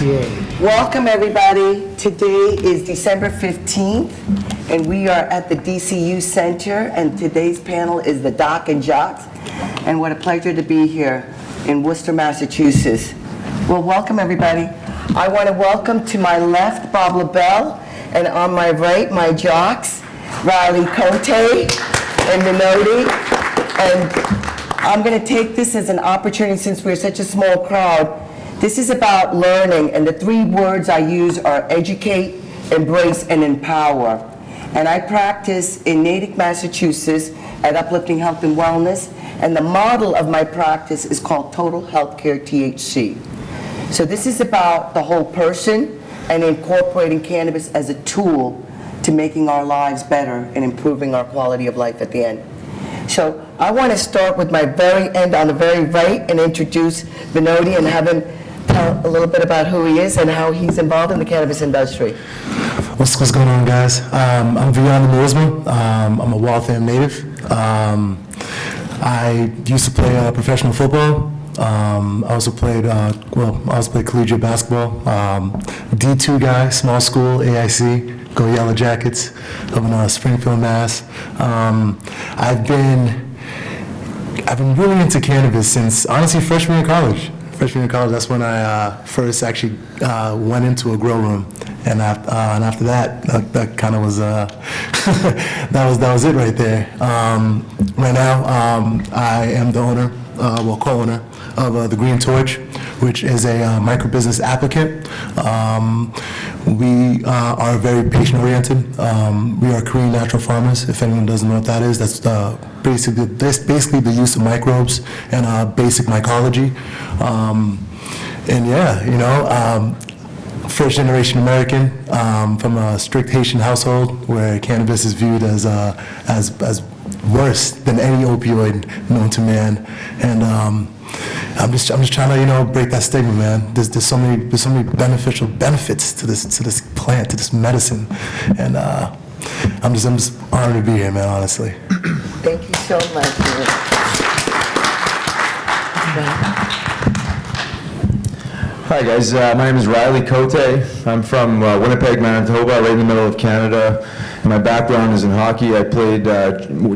DCA. Welcome everybody. Today is December 15th and we are at the DCU Center and today's panel is the Doc and Jocks, and what a pleasure to be here in Worcester, Massachusetts. Well, welcome everybody. I want to welcome to my left Bob Lobel and on my right my Jocks, Riley Cote and Viondy. And I'm going to take this as an opportunity since we're such a small crowd. This is about learning, and the three words I use are educate, embrace, and empower. And I practice in Natick, Massachusetts at Uplifting Health and Wellness, and the model of my practice is called Total Healthcare THC. So this is about the whole person and incorporating cannabis as a tool to making our lives better and improving our quality of life at the end. So I want to start with my very end on the very right and introduce Viondy and have him tell a little bit about who he is and how he's involved in the cannabis industry. What's going on, guys? I'm Viondy Merisma. I'm a Waltham native. I used to play professional football. I also played collegiate basketball. D2 guy, small school, AIC. Go Yellow Jackets, up in Springfield, Mass. I've been really into cannabis since, honestly, freshman year of college. That's when I first actually went into a grow room, and after that kind of was that was it right there. Right now, I am the owner, co-owner of the Green Torch, which is a micro-business applicant. We are very patient-oriented. We are Korean natural farmers. If anyone doesn't know what that is, that's basically the use of microbes and basic mycology. And yeah, first generation American from a strict Haitian household where cannabis is viewed as worse than any opioid known to man. And I'm just trying to break that stigma, man. There's so many beneficial benefits to this plant, to this medicine, and I'm just honored to be here, man. Honestly. Thank you so much. Hi guys, my name is Riley Cote. I'm from Winnipeg, Manitoba, right in the middle of Canada. And my background is in hockey. I played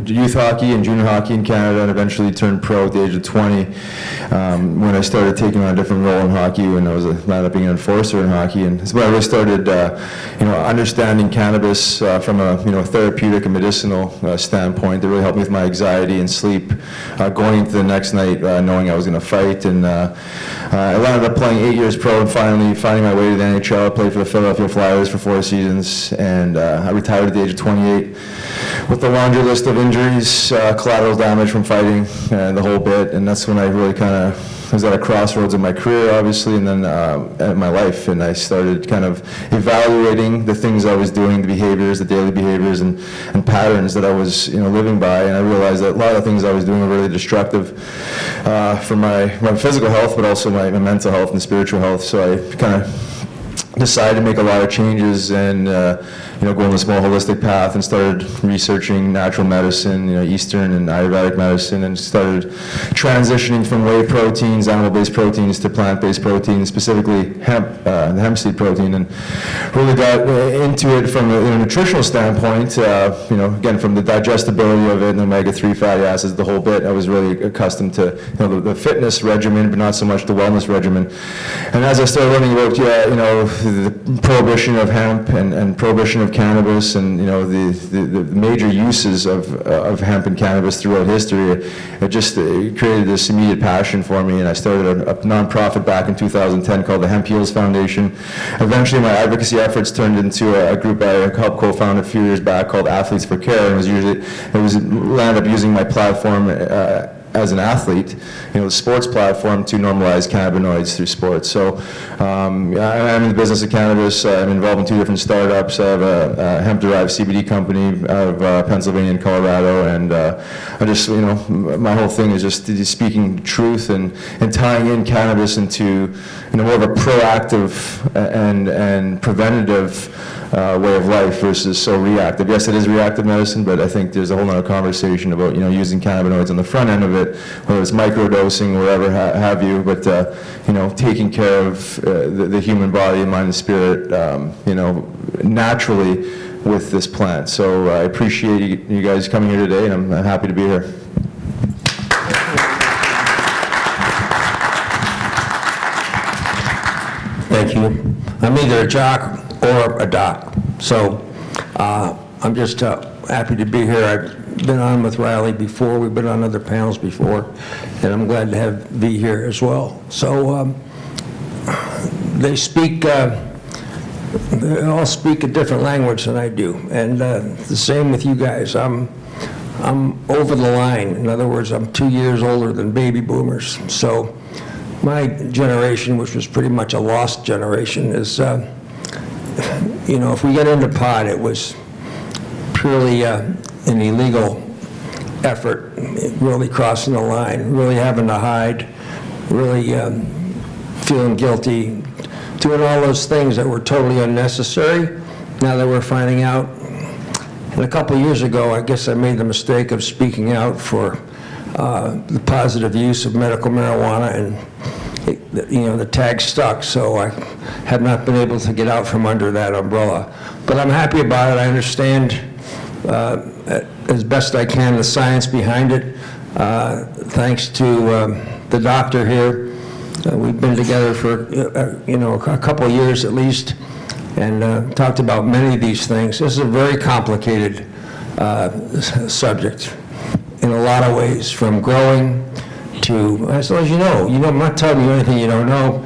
youth hockey and junior hockey in Canada and eventually turned pro at the age of 20 when I started taking on a different role in hockey when I was landed up being an enforcer in hockey. And it's when I really started understanding cannabis from a therapeutic and medicinal standpoint that really helped me with my anxiety and sleep going into the next night knowing I was going to fight. And I landed up playing 8 years pro and finally finding my way to the NHL. I played for the Philadelphia Flyers for 4 seasons, and I retired at the age of 28 with a laundry list of injuries, collateral damage from fighting, and the whole bit. And that's when I really kind of was at a crossroads in my career, obviously, and then in my life. And I started kind of evaluating the things I was doing, the behaviors, the daily behaviors and patterns that I was living by. And I realized that a lot of the things I was doing were really destructive for my physical health, but also my mental health and spiritual health. So I kind of decided to make a lot of changes and go on this more holistic path and started researching natural medicine, Eastern and Ayurvedic medicine, and started transitioning from whey proteins, animal-based proteins, to plant-based proteins, specifically hemp, the hemp seed protein, and really got into it from a nutritional standpoint. Again, from the digestibility of it and omega-3 fatty acids, the whole bit. I was really accustomed to the fitness regimen, but not so much the wellness regimen. And as I started learning about the prohibition of hemp and prohibition of cannabis and the major uses of hemp and cannabis throughout history, it just created this immediate passion for me, and I started a nonprofit back in 2010 called the Hemp Heals Foundation. Eventually my advocacy efforts turned into a group I helped co-found a few years back called Athletes for Care, and landed up using my platform as an athlete, the sports platform, to normalize cannabinoids through sports. So I'm in the business of cannabis. I'm involved in 2 different startups. I have a hemp-derived CBD company out of Pennsylvania and Colorado, and I just, my whole thing is just speaking truth and tying in cannabis into more of a proactive and preventative way of life versus so reactive. Yes, it is reactive medicine, but I think there's a whole other conversation about, using cannabinoids on the front end of it, whether it's microdosing, wherever have you, but, taking care of the human body, mind, and spirit, naturally with this plant. So I appreciate you guys coming here today, and I'm happy to be here. Thank you. I'm either a jock or a doc, so I'm just happy to be here. I've been on with Riley before, we've been on other panels before, and I'm glad to have V here as well. So they all speak a different language than I do, and the same with you guys. I'm over the line. In other words, I'm 2 years older than baby boomers. So my generation, which was pretty much a lost generation, is, if we get into pot, it was purely an illegal effort, really crossing the line, really having to hide, really feeling guilty, doing all those things that were totally unnecessary. Now that we're finding out, and a couple of years ago, I guess I made the mistake of speaking out for the positive use of medical marijuana, and the tag stuck, so I have not been able to get out from under that umbrella. But I'm happy about it. I understand as best I can the science behind it. Thanks to the doctor here. We've been together for a couple of years at least, and talked about many of these things. This is a very complicated subject in a lot of ways, from growing to, as long as I'm not telling you anything you don't know,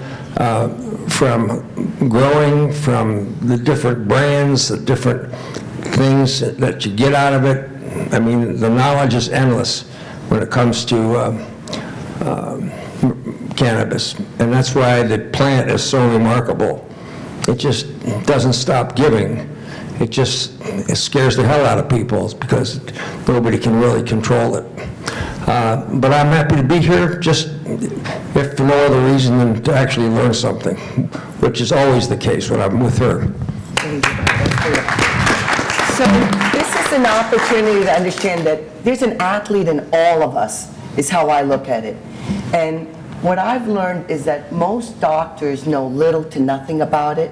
from growing, from the different brands, the different things that you get out of it. I mean, the knowledge is endless when it comes to cannabis, and that's why the plant is so remarkable. It just doesn't stop giving. It scares the hell out of people because nobody can really control it. But I'm happy to be here, just if for no other reason than to actually learn something, which is always the case when I'm with her. So this is an opportunity to understand that there's an athlete in all of us, is how I look at it. And what I've learned is that most doctors know little to nothing about it,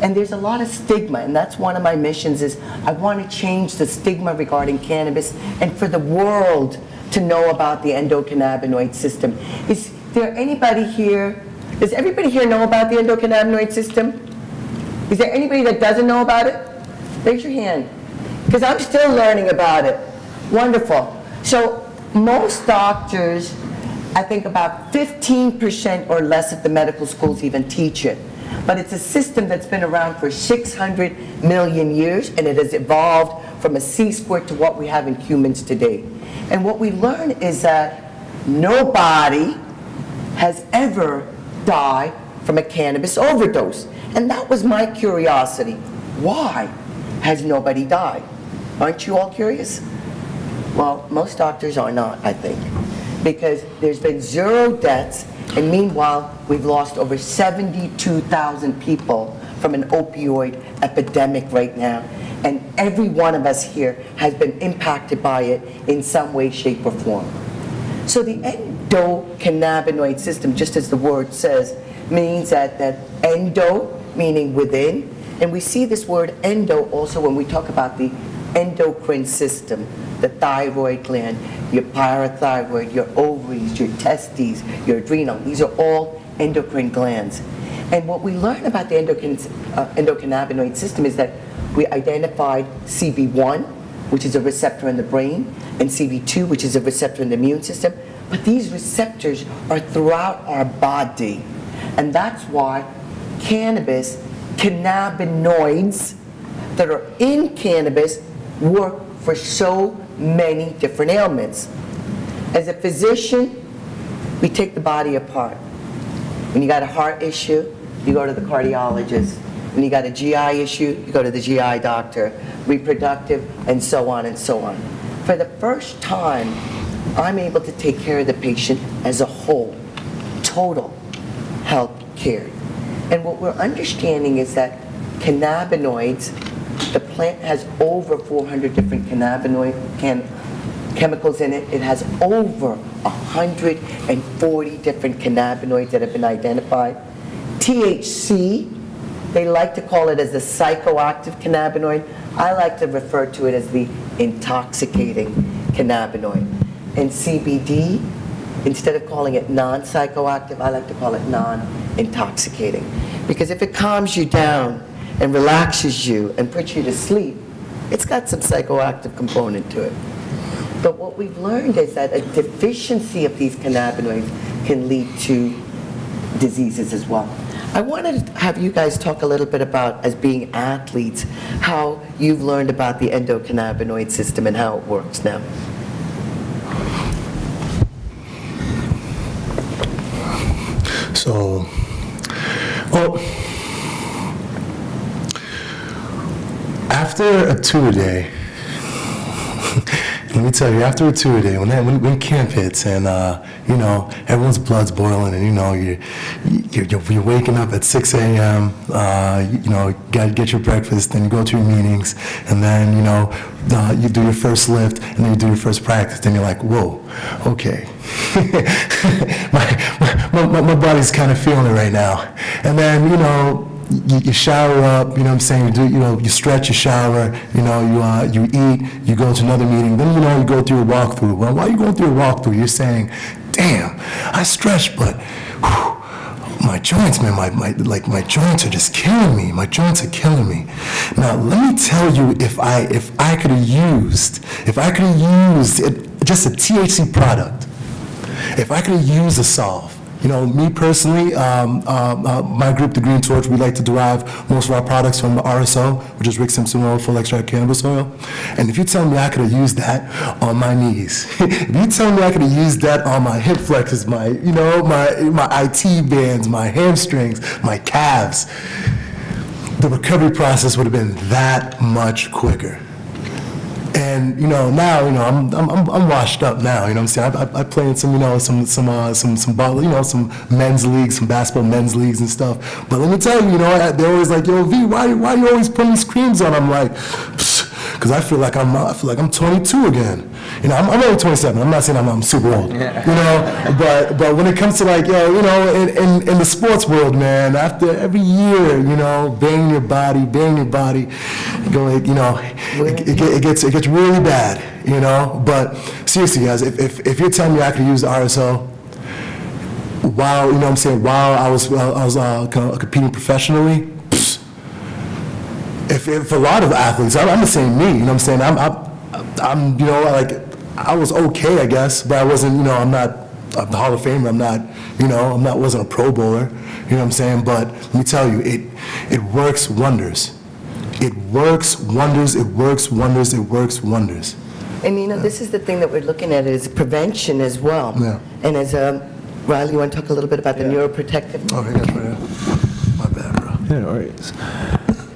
and there's a lot of stigma, and that's one of my missions. Is I want to change the stigma regarding cannabis and for the world to know about the endocannabinoid system. Is there anybody here, does everybody here know about the endocannabinoid system? Is there anybody that doesn't know about it? Raise your hand, because I'm still learning about it. Wonderful. So most doctors, I think about 15% or less of the medical schools even teach it. But it's a system that's been around for 600 million years, and it has evolved from a sea squirt to what we have in humans today. And what we learn is that nobody has ever died from a cannabis overdose. And that was my curiosity. Why has nobody died? Aren't you all curious? Well, most doctors are not, I think, because there's been 0 deaths, and meanwhile, we've lost over 72,000 people from an opioid epidemic right now. And every one of us here has been impacted by it in some way, shape, or form. So the endocannabinoid system, just as the word says, means that endo, meaning within, and we see this word endo also when we talk about the endocrine system, the thyroid gland, your parathyroid, your ovaries, your testes, your adrenal. These are all endocrine glands. And what we learn about the endocannabinoid system is that we identified CB1, which is a receptor in the brain, and CB2, which is a receptor in the immune system. But these receptors are throughout our body. And that's why cannabis, cannabinoids that are in cannabis work for so many different ailments. As a physician, we take the body apart. When you got a heart issue, you go to the cardiologist. When you got a GI issue, you go to the GI doctor, reproductive, and so on and so on. For the first time, I'm able to take care of the patient as a whole, total health care. And what we're understanding is that cannabinoids The plant has over 400 different cannabinoid chemicals in it. It has over 140 different cannabinoids that have been identified. THC, they like to call it as the psychoactive cannabinoid. I like to refer to it as the intoxicating cannabinoid. And CBD, instead of calling it non-psychoactive, I like to call it non-intoxicating. Because if it calms you down and relaxes you and puts you to sleep, it's got some psychoactive component to it. But what we've learned is that a deficiency of these cannabinoids can lead to diseases as well. I wanted to have you guys talk a little bit about, as being athletes, how you've learned about the endocannabinoid system and how it works now. So, well, after a tour-a-day, let me tell you, after a tour-a-day, when camp hits and, you know, everyone's blood's boiling and, you know, you're waking up at 6 a.m., you know, gotta get your breakfast, then you go to your meetings, and then, you know, you do your first lift, and then you do your first practice, then you're like, whoa, okay. my body's kind of feeling it right now. And then, you know, you shower up, you know what I'm saying, you stretch, you shower, you know, you eat, you go to another meeting, then, you know, you go through a walkthrough. Well, while you're going through a walkthrough, you're saying, damn, I stretched, but whew, my joints, man, my joints are just killing me. My joints are killing me. Now, let me tell you, if I could have used just a THC product, if I could have used a solve. You know, me personally, my group, the Green Torch, we like to derive most of our products from the RSO, which is Rick Simpson oil, full extract cannabis oil. And if you tell me I could have used that on my knees, if you tell me I could have used that on my hip flexors, my IT bands, my hamstrings, my calves, the recovery process would have been that much quicker. And, you know, now, you know, I'm washed up now, you know what I'm saying? I play in some, you know, some men's leagues, some basketball men's leagues and stuff. But let me tell you, you know, they're always like, yo, V, why are you always putting these creams on? I'm like, because I feel like I'm 22 again. You know, I'm only 27. I'm not saying I'm super old. Yeah. You know, but when it comes to like, yo, you know, in the sports world, man, after every year, you know, banging your body, you know, it gets really bad, you know. But seriously, guys, if you're telling me I could use the RSO while, you know what I'm saying, while I was competing professionally, if a lot of athletes, I'm the same me, you know what I'm saying, I'm you know, like, I was okay, I guess, but I wasn't, you know, I'm not a Hall of Famer, I'm not, you know, wasn't a Pro Bowler, you know what I'm saying, but let me tell you, it works wonders. It works wonders, it works wonders, it works wonders. And, you know, this is the thing that we're looking at is prevention as well. Yeah. And as, Riley, you want to talk a little bit about the neuroprotective? Oh, that's right. My bad, bro. Yeah, no worries.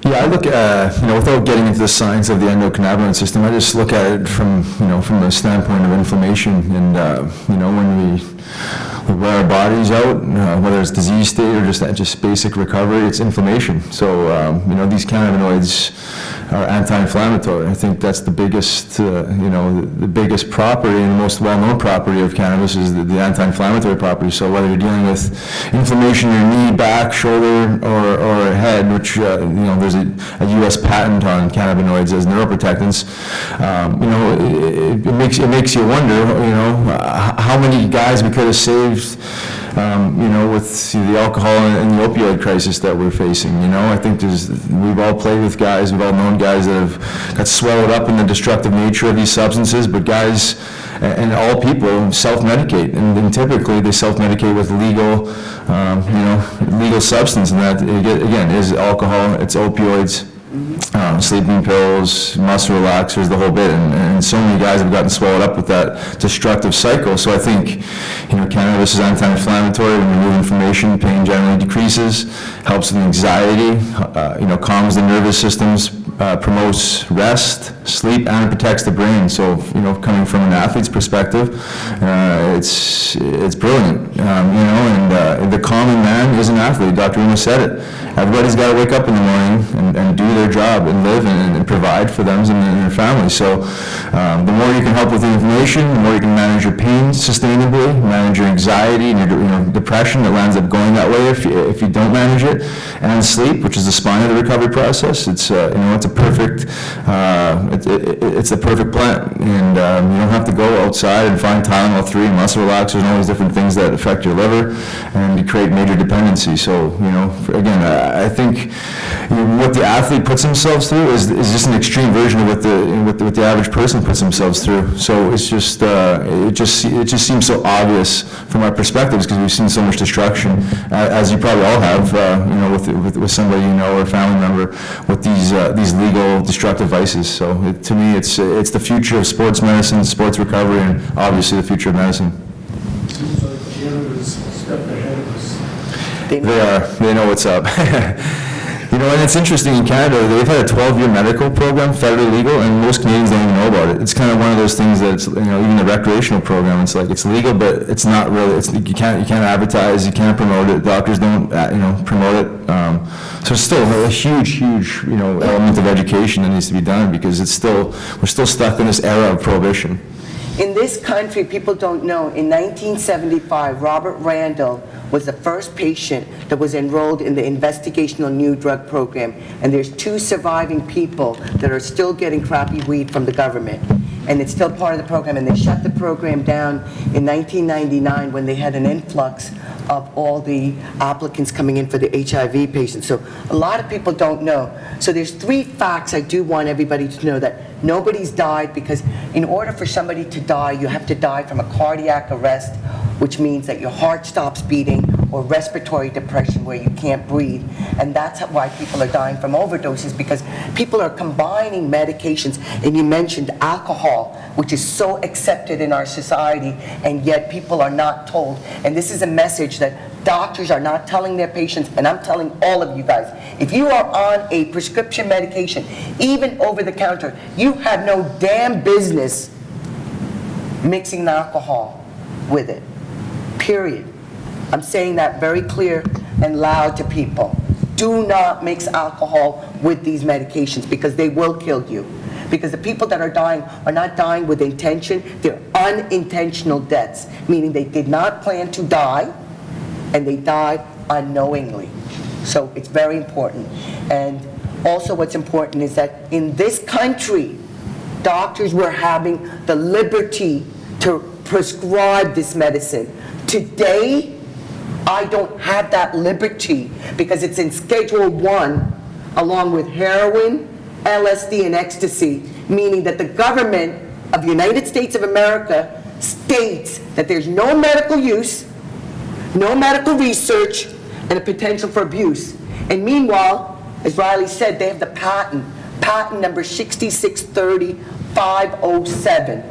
Yeah, I look at, you know, without getting into the science of the endocannabinoid system, I just look at it from the standpoint of inflammation. And, you know, when we wear our bodies out, whether it's disease state or just basic recovery, it's inflammation. So, you know, these cannabinoids are anti-inflammatory. I think that's the biggest, you know, the biggest property and the most well-known property of cannabis is the anti-inflammatory property. So whether you're dealing with inflammation in your knee, back, shoulder, or head, which, you know, there's a U.S. patent on cannabinoids as neuroprotectants, you know, it makes you wonder, you know, how many guys we could have saved, you know, with the alcohol and the opioid crisis that we're facing. You know, I think we've all played with guys, we've all known guys that have got swallowed up in the destructive nature of these substances, but guys and all people self-medicate, and typically they self-medicate with legal, you know, legal substance, and that again is alcohol, it's opioids, sleeping pills, muscle relaxers, the whole bit, and so many guys have gotten swallowed up with that destructive cycle. So I think, you know, cannabis is anti-inflammatory, when you remove inflammation, pain generally decreases, helps with anxiety, you know, calms the nervous systems, promotes rest, sleep and it protects the brain. So, coming from an athlete's perspective, it's brilliant. And the common man is an athlete. Dr. Uma said it. Everybody's got to wake up in the morning and do their job and live and provide for them and their family. So the more you can help with the information, the more you can manage your pain sustainably, manage your anxiety and your depression that lands up going that way if you don't manage it, and sleep, which is the spine of the recovery process. It's it's a perfect it's the perfect plan, and you don't have to go outside and find Tylenol 3 and muscle relaxers and all these different things that affect your liver and you create major dependency. So again, I think what the athlete puts themselves through is just an extreme version of what the average person puts themselves through. So it's just it just seems so obvious from our perspectives because we've seen so much destruction, as you probably all have, with somebody or a family member with these legal destructive vices. So to me, it's the future of sports medicine, sports recovery, and obviously the future of medicine. Seems like Canada's a step ahead of us. They are. They know what's up. And it's interesting, in Canada, they've had a 12-year medical program, federally legal, and most Canadians don't even know about it. It's kind of one of those things that it's, even the recreational program, it's like, it's legal, but it's not really, you can't advertise, you can't promote it, doctors don't, promote it. So it's still a huge, element of education that needs to be done because we're still stuck in this era of prohibition. In this country, people don't know, in 1975, Robert Randall was the first patient that was enrolled in the investigational new drug program, and there's 2 surviving people that are still getting crappy weed from the government, and it's still part of the program, and they shut the program down in 1999 when they had an influx of all the applicants coming in for the HIV patients. So a lot of people don't know. So there's 3 facts I do want everybody to know: that nobody's died, because in order for somebody to die, you have to die from a cardiac arrest, which means that your heart stops beating, or respiratory depression where you can't breathe. And that's why people are dying from overdoses, because people are combining medications. And you mentioned alcohol, which is so accepted in our society, and yet people are not told. And this is a message that doctors are not telling their patients, and I'm telling all of you guys. If you are on a prescription medication, even over the counter, you have no damn business mixing alcohol with it, period. I'm saying that very clear and loud to people. Do not mix alcohol with these medications, because they will kill you. Because the people that are dying are not dying with intention, they're unintentional deaths, meaning they did not plan to die, and they died unknowingly. So it's very important. And also what's important is that in this country, doctors were having the liberty to prescribe this medicine. Today, I don't have that liberty because it's in Schedule 1 along with heroin, LSD, and ecstasy, meaning that the government of the United States of America states that there's no medical use, no medical research, and a potential for abuse. And meanwhile, as Riley said, they have the patent number 6630-507.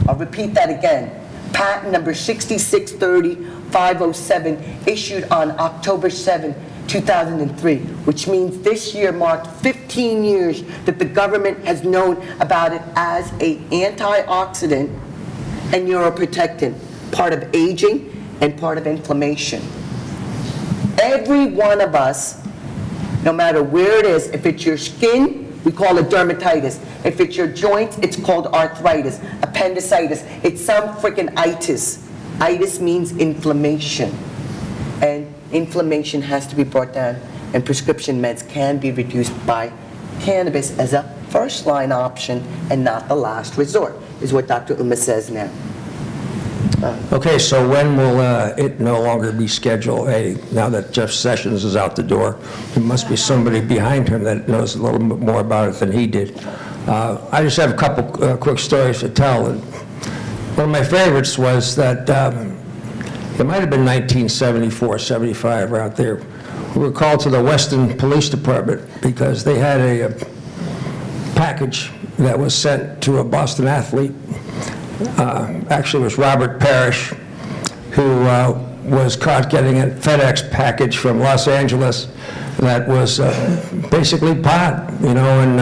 I'll repeat that again. Patent number 6630-507, issued on October 7, 2003, which means this year marked 15 years that the government has known about it as an antioxidant and neuroprotectant, part of aging and part of inflammation. Every one of us, no matter where it is, if it's your skin, we call it dermatitis. If it's your joints, it's called arthritis, appendicitis. It's some freaking itis. Itis means inflammation. And inflammation has to be brought down, and prescription meds can be reduced by cannabis as a first-line option and not the last resort, is what Dr. Uma says now. Okay, so when will it no longer be Schedule A, now that Jeff Sessions is out the door? There must be somebody behind him that knows a little bit more about it than he did. I just have a couple quick stories to tell. And one of my favorites was that it might have been 1974, 75, around there. We were called to the Weston Police Department because they had a package that was sent to a Boston athlete. Actually, it was Robert Parrish, who was caught getting a FedEx package from Los Angeles that was basically pot, and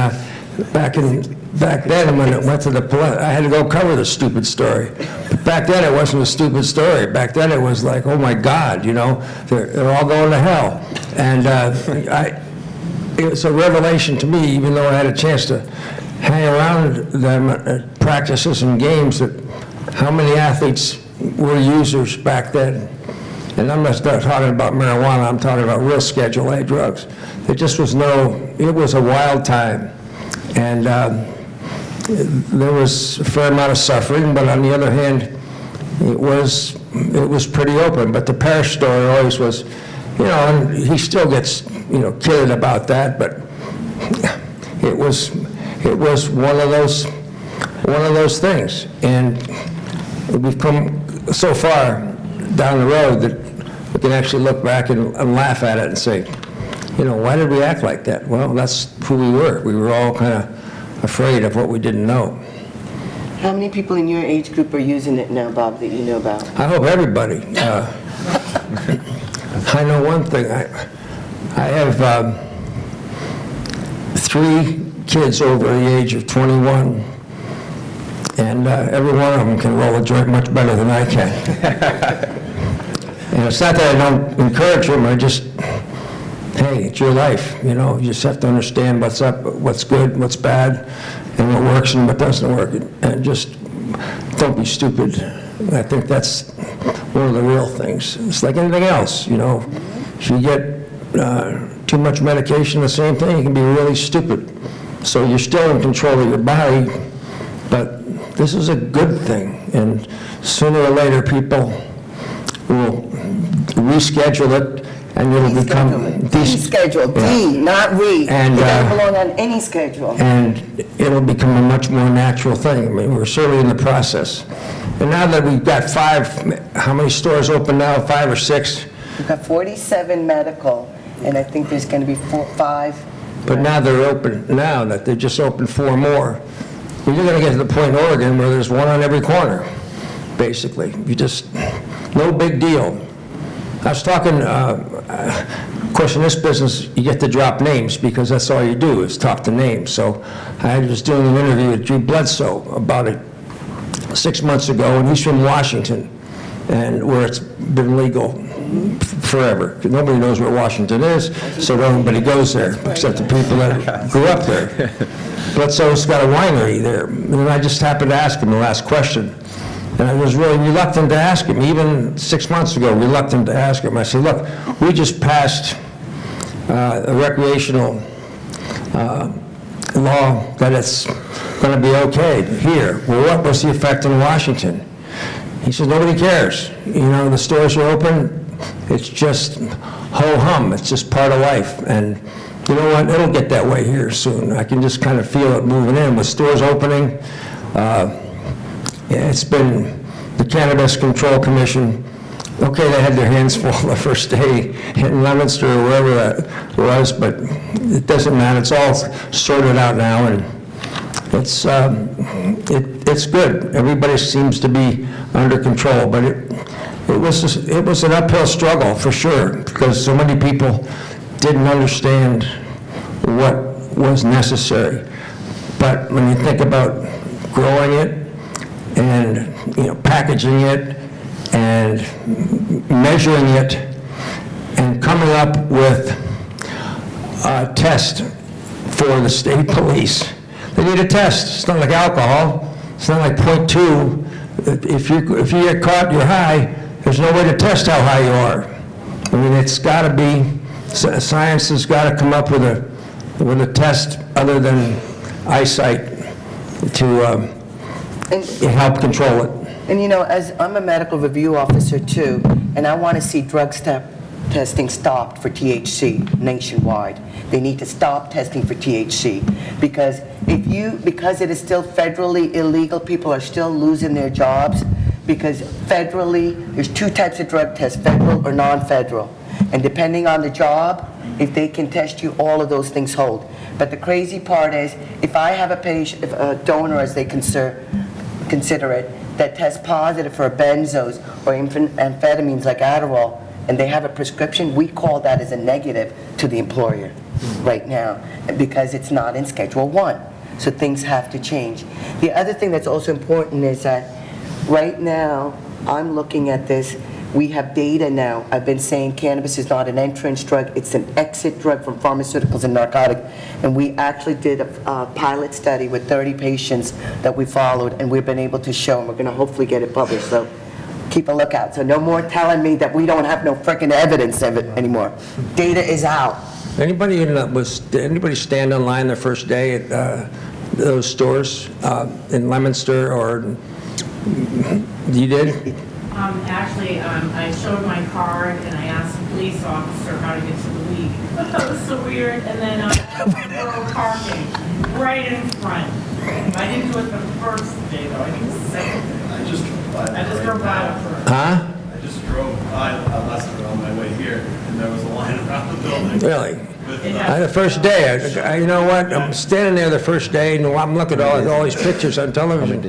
back in back then, when it went to the police, I had to go cover the stupid story. Back then, it wasn't a stupid story. Back then, it was like, oh my God, you know, they're all going to hell. And it was a revelation to me, even though I had a chance to hang around them at practices and games, that how many athletes were users back then. And I'm not talking about marijuana, I'm talking about real Schedule A drugs. There just was it was a wild time. And there was a fair amount of suffering, but on the other hand, it was pretty open. But the Parrish story always was, you know, and he still gets, you know, kidded about that, but it was one of those things. And we've come so far down the road that we can actually look back and laugh at it and say, you know, why did we act like that? Well, that's who we were. We were all kind of afraid of what we didn't know. How many people in your age group are using it now, Bob, that you know about? I hope everybody. I know one thing. I have 3 kids over the age of 21, and every one of them can roll a joint much better than I can. And it's not that I don't encourage them, I just, hey, it's your life, you know, you just have to understand what's up, what's good, what's bad, and what works and what doesn't work, and just don't be stupid. I think that's one of the real things. It's like anything else, you know, if you get too much medication, the same thing, you can be really stupid. So you're still in control of your body, but this is a good thing, and sooner or later people will reschedule it, and it'll become... Deschedule, Yeah. D, not re. And, It doesn't belong on any schedule. And it'll become a much more natural thing. I mean, we're certainly in the process. And now that we've got 5, how many stores open now, 5 or 6? We've got 47 medical, and I think there's going to be 5. But now they're open, now that they've just opened 4 more. Well, you're going to get to the point in Oregon where there's one on every corner, basically. You just, no big deal. I was talking, of course, in this business, you get to drop names because that's all you do is talk to names. So I was doing an interview with Drew Bledsoe about it 6 months ago, and he's from Washington, and where it's been legal forever. Nobody knows where Washington is, so nobody goes there except the people that grew up there. Bledsoe's got a winery there, and I just happened to ask him the last question. And I was really reluctant to ask him, even 6 months ago, reluctant to ask him. I said, look, we just passed a recreational law that it's going to be okay here. Well, what was the effect in Washington? He said, nobody cares. You know, the stores are open. It's just ho-hum. It's just part of life. And you know what? It'll get that way here soon. I can just kind of feel it moving in. With stores opening, it's been the Cannabis Control Commission. Okay, they had their hands full the first day in Leominster or wherever that was, but it doesn't matter. It's all sorted out now, and it's good. Everybody seems to be under control, but it was an uphill struggle for sure, because so many people didn't understand what was necessary. But when you think about growing it, and packaging it, and measuring it, and coming up with a test for the state police. They need a test. It's not like alcohol. It's not like 0.2. If you get caught, you're high. There's no way to test how high you are. I mean, it's got to be, science has got to come up with a test other than eyesight to help control it. And as I'm a medical review officer too, and I want to see drug testing stopped for THC nationwide. They need to stop testing for THC, because because it is still federally illegal, people are still losing their jobs, because federally, there's 2 types of drug tests, federal or non-federal. And depending on the job, if they can test you, all of those things hold. But the crazy part is, if I have a patient, a donor as they consider it, that tests positive for benzos or amphetamines like Adderall, and they have a prescription, we call that as a negative to the employer right now, because it's not in Schedule 1. So things have to change. The other thing that's also important is that right now, I'm looking at this, we have data now. I've been saying cannabis is not an entrance drug, it's an exit drug from pharmaceuticals and narcotics. And we actually did a pilot study with 30 patients that we followed, and we've been able to show, and we're going to hopefully get it published. So keep a lookout. So no more telling me that we don't have no freaking evidence of it anymore. Data is out. Anybody did anybody stand in line the first day at those stores in Leominster, or you did? Actually, I showed my card and I asked the police officer how to get to the weed. That was so weird. And then borough parking right in front. I didn't do it the first day though. I think the second day. I just drove by. I just drove by first. Huh? I just drove by Lester on my way here, and there was a line around the building. Really? With, The first day, you know what, I'm standing there the first day, and I'm looking at all these pictures on television,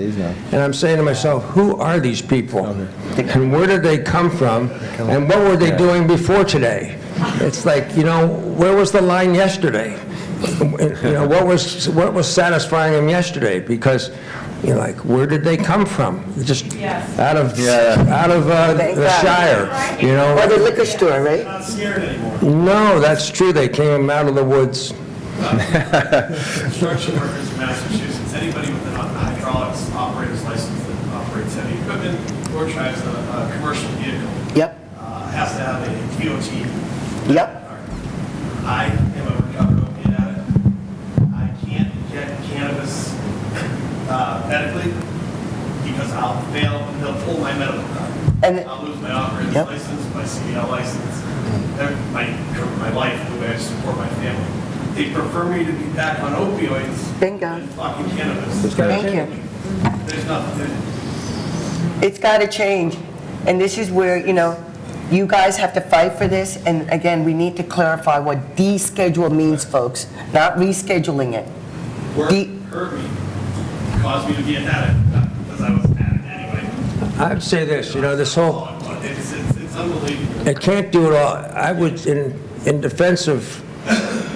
and I'm saying to myself, who are these people? And where did they come from? And what were they doing before today? It's like, you know, where was the line yesterday? You know, what was satisfying them yesterday? Because, you know, like, where did they come from? Just Yes. out of Thank the God. Shire, you know? Or the liquor store, right? not scared anymore. No, that's true, they came out of the woods. Construction workers in Massachusetts, anybody with an hydraulics operator's license that operates heavy equipment or drives a commercial vehicle Yep, has to have a DOT. yep. I am a recovered opiate addict. I can't get cannabis medically because I'll fail, they'll pull my medical card. And- I'll lose my operator's Yep. license, my CDL license, my life, the way I support my family. They prefer me to be back on opioids Bingo. than fucking cannabis. Thank you. There's nothing. It's got to change. And this is where, you know, you guys have to fight for this. And again, we need to clarify what deschedule means, folks, not rescheduling it. Work De- hurt me, caused me to be an addict, not because I was an addict anyway. I'd say this, you know, this whole, It's unbelievable. it can't do it all. I would, in defense of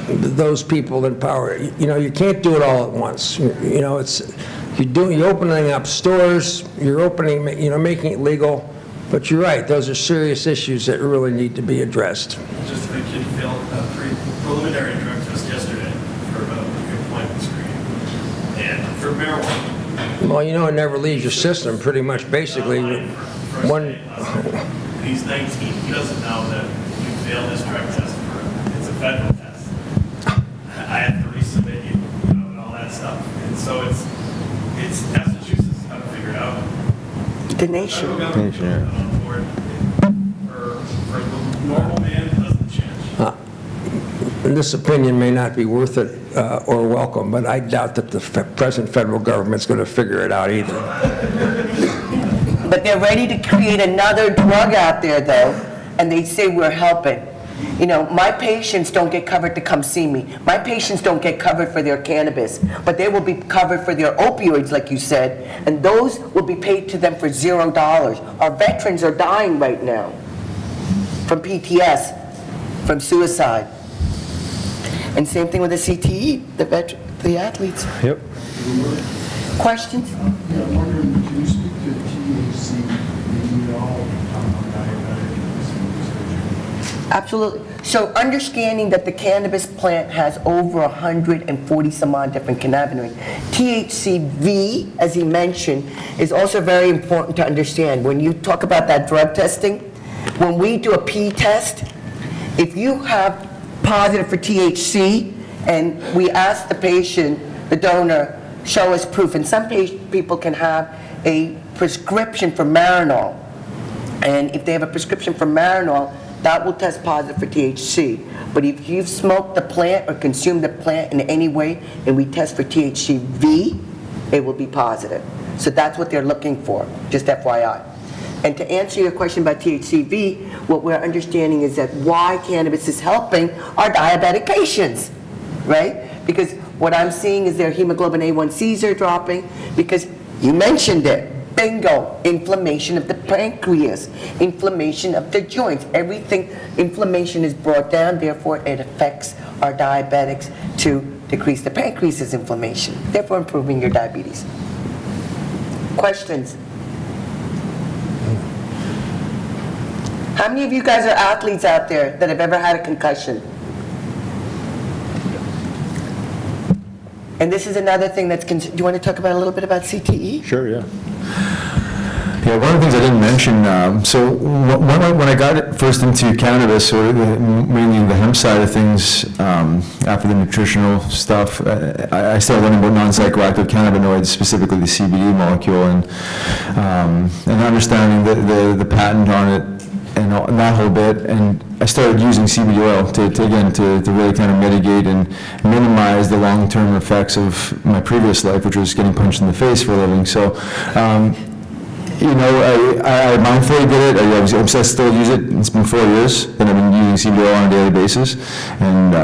those people in power, you know, you can't do it all at once. You know, you're opening up stores, you're opening, you know, making it legal, but you're right, those are serious issues that really need to be addressed. Just a kid failed a preliminary drug test yesterday for a employment screen. And for marijuana. Well, you know, it never leaves your system, pretty much, basically. One, And he's 19. He doesn't know that you failed this drug test it's a federal test. I have to resubmit you, and all that stuff. And so it's Massachusetts how to figure it out. The nation. Federal government got on board. For the normal man, it doesn't change. and this opinion may not be worth it or welcome, but I doubt that the present federal government's going to figure it out either. But they're ready to create another drug out there, though, and they say we're helping. You know, my patients don't get covered to come see me. My patients don't get covered for their cannabis, but they will be covered for their opioids, like you said, and those will be paid to them for $0. Our veterans are dying right now from PTS, from suicide. And same thing with the CTE, the athletes. Yep. Questions? Yeah, I'm wondering, can you speak to THC, being all diabetic? Absolutely. So understanding that the cannabis plant has over 140 some odd different cannabinoids. THCV, as he mentioned, is also very important to understand. When you talk about that drug testing, when we do a P test, if you have positive for THC and we ask the patient, the donor, show us proof, and some people can have a prescription for Marinol. And if they have a prescription for Marinol, that will test positive for THC. But if you've smoked the plant or consumed the plant in any way and we test for THCV, it will be positive. So that's what they're looking for, just FYI. And to answer your question about THCV, what we're understanding is that why cannabis is helping our diabetic patients, right? Because what I'm seeing is their hemoglobin A1Cs are dropping because you mentioned it. Bingo, inflammation of the pancreas, inflammation of the joints, everything, inflammation is brought down, therefore it affects our diabetics to decrease the pancreas's inflammation, therefore improving your diabetes. Questions? How many of you guys are athletes out there that have ever had a concussion? And this is another thing that's, do you want to talk about a little bit about CTE? Sure, yeah. Yeah, one of the things I didn't mention, so when I got first into cannabis, or mainly the hemp side of things, after the nutritional stuff, I started learning about non-psychoactive cannabinoids, specifically the CBD molecule, and understanding the patent on it, and that whole bit, and I started using CBD oil to really kind of mitigate and minimize the long-term effects of my previous life, which was getting punched in the face for a living. So, you know, I mindfully did it. I still use it. It's been 4 years that I've been using CBD oil on a daily basis, and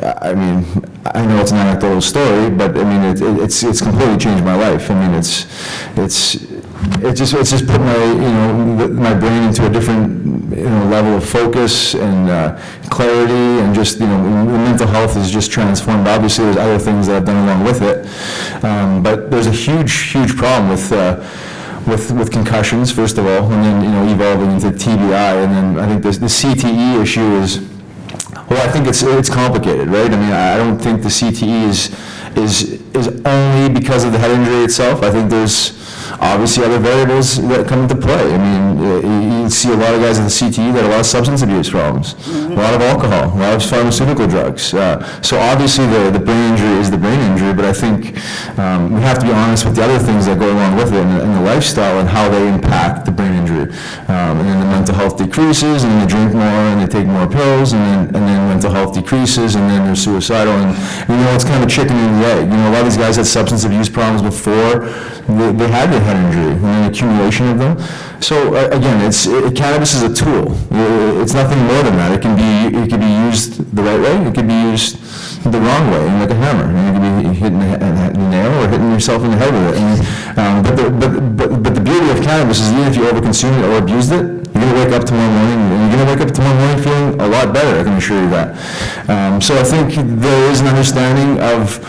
I mean, I know it's an anecdotal story, but I mean, it's completely changed my life. I mean, it's just put my brain into a different level of focus and clarity, and just mental health is just transformed. Obviously, there's other things that I've done along with it, but there's a huge problem with concussions, first of all, and then evolving into TBI, and then I think the CTE issue is. Well, I think it's complicated, right? I mean, I don't think the CTE is only because of the head injury itself. I think there's obviously other variables that come into play. I mean, you see a lot of guys with CTE that have a lot of substance abuse problems, a lot of alcohol, a lot of pharmaceutical drugs. So obviously the brain injury is the brain injury, but I think we have to be honest with the other things that go along with it, and the lifestyle and how they impact the brain injury. And then the mental health decreases, and then they drink more, and they take more pills, and then mental health decreases, and then they're suicidal. And it's kind of chicken and the egg. A lot of these guys had substance abuse problems before they had their head injury, and then accumulation of them. So again, cannabis is a tool. It's nothing more than that. It can be used the right way. It can be used the wrong way, like a hammer. You can be hitting the nail or hitting yourself in the head with it. But the beauty of cannabis is, even if you overconsume it or abused it, you're going to wake up tomorrow morning, and you're going to wake up tomorrow morning feeling a lot better, I can assure you that. So I think there is an understanding of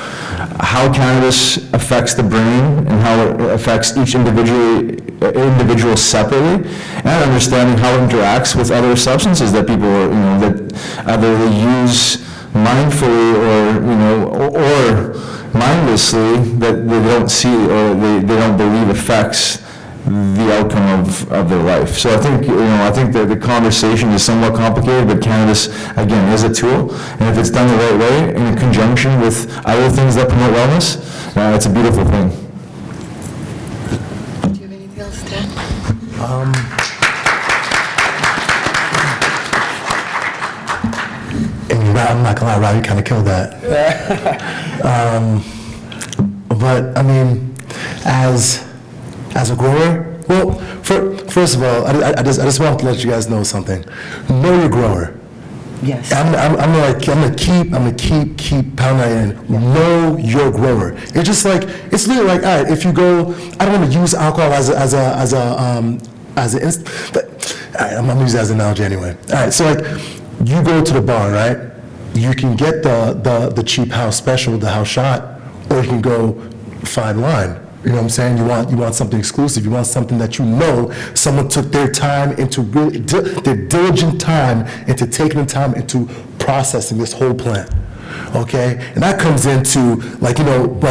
how cannabis affects the brain and how it affects each individual separately, and understanding how it interacts with other substances that people that either they use mindfully or mindlessly, that they don't see or they don't believe affects the outcome of their life. So I think that the conversation is somewhat complicated, but cannabis, again, is a tool, and if it's done the right way in conjunction with other things that promote wellness, it's a beautiful thing. Do you have anything else to add? And I'm not gonna lie, Rob, you kind of killed that. But I mean, as a grower, well, first of all, I just want to let you guys know something. Know your grower. Yes. I'm gonna keep pounding that in. Know your grower. It's just like, it's literally like, all right, if you go, I don't want to use alcohol but all right, I'm gonna use it as an analogy anyway. All right, so like, you go to the bar, right? You can get the cheap house special, the house shot, or you can go fine wine. You know what I'm saying? You want something exclusive. You want something that someone took their time into their diligent time into taking the time into processing this whole plant. Okay? And that comes into, like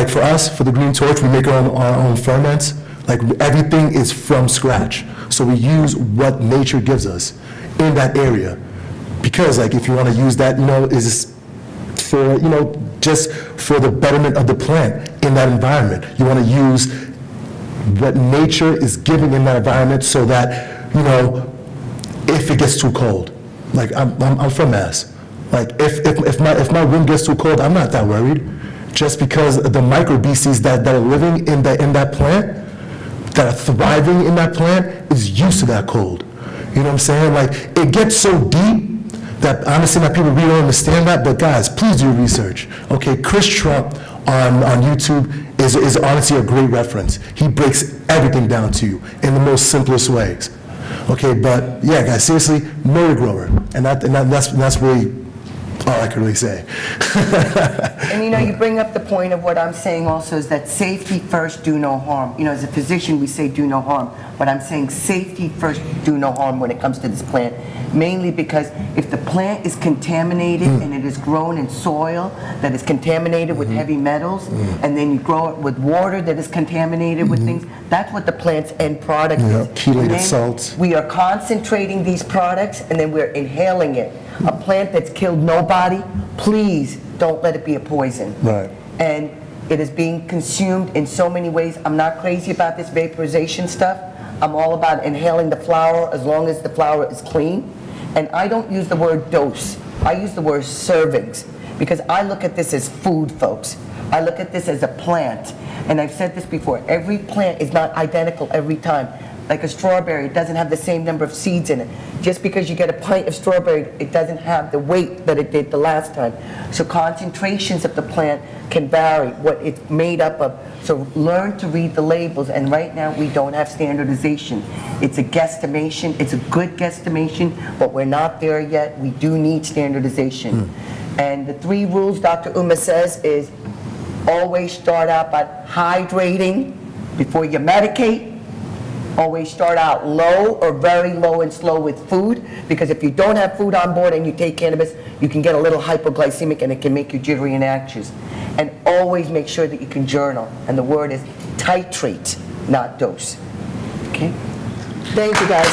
for us, for the Green Torch, we make our own ferments. Like, everything is from scratch. So we use what nature gives us in that area. Because, like, if you want to use that, is for, just for the betterment of the plant in that environment. You want to use what nature is giving in that environment, so that, if it gets too cold, like, I'm from Mass. Like, if my room gets too cold, I'm not that worried, just because the micro-species that are living in that plant, that are thriving in that plant, is used to that cold. You know what I'm saying? Like, it gets so deep that honestly, not people really don't understand that, but guys, please do your research. Okay, Chris Trump on YouTube is honestly a great reference. He breaks everything down to you in the most simplest ways. Okay, but yeah, guys, seriously, know your grower, and that's really all I can really say. And you know, you bring up the point of what I'm saying also is that safety first, do no harm. You know, as a physician, we say do no harm, but I'm saying safety first, do no harm when it comes to this plant. Mainly because if the plant is contaminated and it is grown in soil that is contaminated with heavy metals, and then you grow it with water that is contaminated with things, that's what the plant's end product Yeah, is. chelated And then salts. We are concentrating these products and then we're inhaling it. A plant that's killed nobody, please don't let it be a poison. Right. And it is being consumed in so many ways. I'm not crazy about this vaporization stuff. I'm all about inhaling the flower as long as the flower is clean. And I don't use the word dose. I use the word servings because I look at this as food, folks. I look at this as a plant. And I've said this before, every plant is not identical every time. Like a strawberry, it doesn't have the same number of seeds in it. Just because you get a pint of strawberry, it doesn't have the weight that it did the last time. So concentrations of the plant can vary, what it's made up of. So learn to read the labels, and right now we don't have standardization. It's a guesstimation, it's a good guesstimation, but we're not there yet. We do need standardization. And the 3 rules Dr. Uma says is always start out by hydrating before you medicate. Always start out low or very low and slow with food, because if you don't have food on board and you take cannabis, you can get a little hypoglycemic and it can make you jittery and anxious. And always make sure that you can journal. And the word is titrate, not dose. Okay? Thank you, guys.